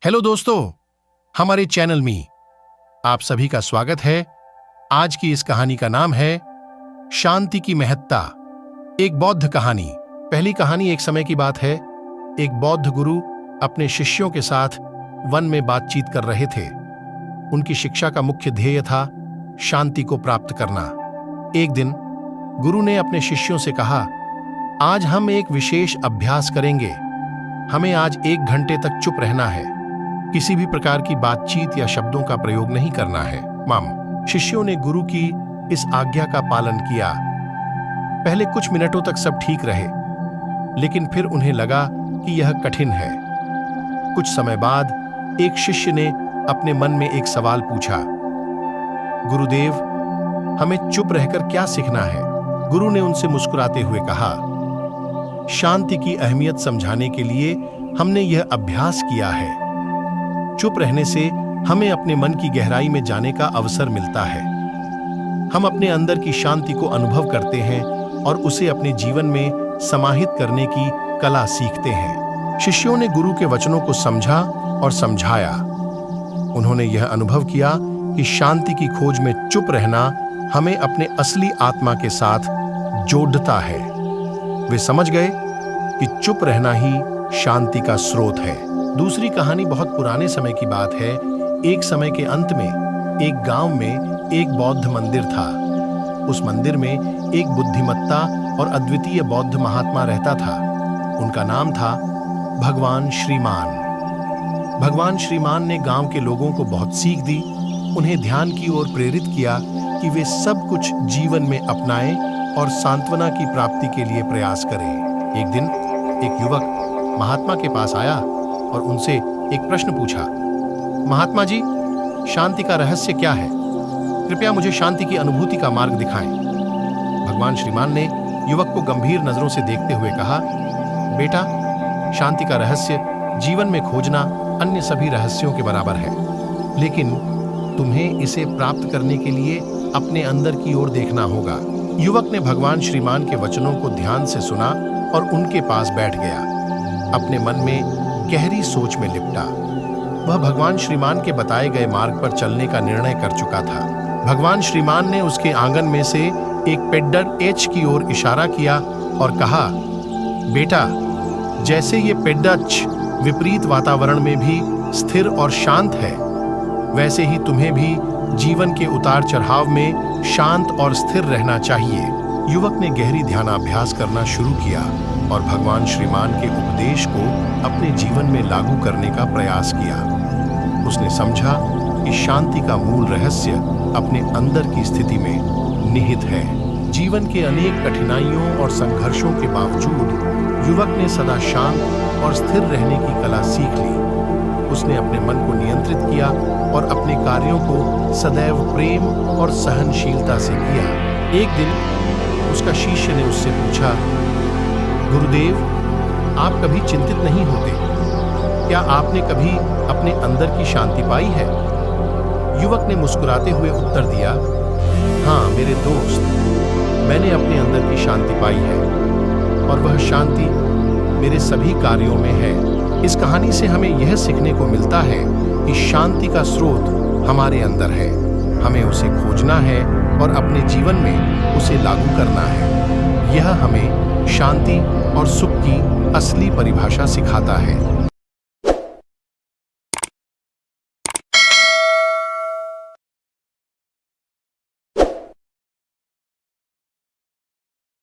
Hello दोस्तों, हमारे channel में आप सभी का स्वागत है। आज की इस कहानी का नाम है शांति की महत्ता, एक बौद्ध कहानी। पहली कहानी एक समय की बात है। एक बौद्ध गुरु अपने शिष्यों के साथ वन में बातचीत कर रहे थे। उनकी शिक्षा का मुख्य ध्येय था शांति को प्राप्त करना। एक दिन गुरु ने अपने शिष्यों से कहा, आज हम एक विशेष अभ्यास करेंगे। हमें आज 1 घंटे तक चुप रहना है, किसी भी प्रकार की बातचीत या शब्दों का प्रयोग नहीं करना है। शिष्यों ने गुरु की इस आज्ञा का पालन किया। पहले कुछ मिनटों तक सब ठीक रहे, लेकिन फिर उन्हें लगा कि यह कठिन है। कुछ समय बाद एक शिष्य ने अपने मन में एक सवाल पूछा, गुरुदेव, हमें चुप रहकर क्या सीखना है? गुरु ने उनसे मुस्कुराते हुए कहा, शांति की अहमियत समझाने के लिए हमने यह अभ्यास किया है। चुप रहने से हमें अपने मन की गहराई में जाने का अवसर मिलता है। हम अपने अंदर की शांति को अनुभव करते हैं और उसे अपने जीवन में समाहित करने की कला सीखते हैं। शिष्यों ने गुरु के वचनों को समझा और समझाया। उन्होंने यह अनुभव किया कि शांति की खोज में चुप रहना हमें अपने असली आत्मा के साथ जोड़ता है। वे समझ गए कि चुप रहना ही शांति का स्रोत है। दूसरी कहानी बहुत पुराने समय की बात है। एक समय के अंत में एक गांव में एक बौद्ध मंदिर था। उस मंदिर में एक बुद्धिमत्ता और अद्वितीय बौद्ध महात्मा रहता था। उनका नाम था भगवान श्रीमान। भगवान श्रीमान ने गांव के लोगों को बहुत सीख दी, उन्हें ध्यान की ओर प्रेरित किया कि वे सब कुछ जीवन में अपनाएं और सांत्वना की प्राप्ति के लिए प्रयास करें। एक दिन एक युवक महात्मा के पास आया और उनसे एक प्रश्न पूछा, महात्मा जी, शांति का रहस्य क्या है? कृपया मुझे शांति की अनुभूति का मार्ग दिखाएं। भगवान श्रीमान ने युवक को गंभीर नजरों से देखते हुए कहा, बेटा, शांति का रहस्य जीवन में खोजना अन्य सभी रहस्यों के बराबर है, लेकिन तुम्हें इसे प्राप्त करने के लिए अपने अंदर की ओर देखना होगा। युवक ने भगवान श्रीमान के वचनों को ध्यान से सुना और उनके पास बैठ गया। अपने मन में गहरी सोच में लिपटा। वह भगवान श्रीमान के बताए गए मार्ग पर चलने का निर्णय कर चुका था। भगवान श्रीमान ने उसके आंगन में से एक पेड्डर एच की ओर इशारा किया और कहा, बेटा, जैसे ये पेड्डच विपरीत वातावरण में भी स्थिर और शांत है, वैसे ही तुम्हें भी जीवन के उतार चढ़ाव में शांत और स्थिर रहना चाहिए। युवक ने गहरी ध्यानाभ्यास करना शुरू किया और भगवान श्रीमान के उपदेश को अपने जीवन में लागू करने का प्रयास किया। उसने समझा कि शांति का मूल रहस्य अपने अंदर की स्थिति में निहित है। जीवन के अनेक कठिनाइयों और संघर्षों के बावजूद युवक ने सदा शांत और स्थिर रहने की कला सीख ली। उसने अपने मन को नियंत्रित किया और अपने कार्यों को सदैव प्रेम और सहनशीलता से किया। एक दिन उसका शिष्य ने उससे पूछा, गुरुदेव, आप कभी चिंतित नहीं होते? क्या आपने कभी अपने अंदर की शांति पाई है? युवक ने मुस्कुराते हुए उत्तर दिया, हाँ मेरे दोस्त, मैंने अपने अंदर की शांति पाई है और वह शांति मेरे सभी कार्यों में है। इस कहानी से हमें यह सीखने को मिलता है कि शांति का स्रोत हमारे अंदर है। हमें उसे खोजना है और अपने जीवन में उसे लागू करना है। यह हमें शांति और सुख की असली परिभाषा सिखाता है।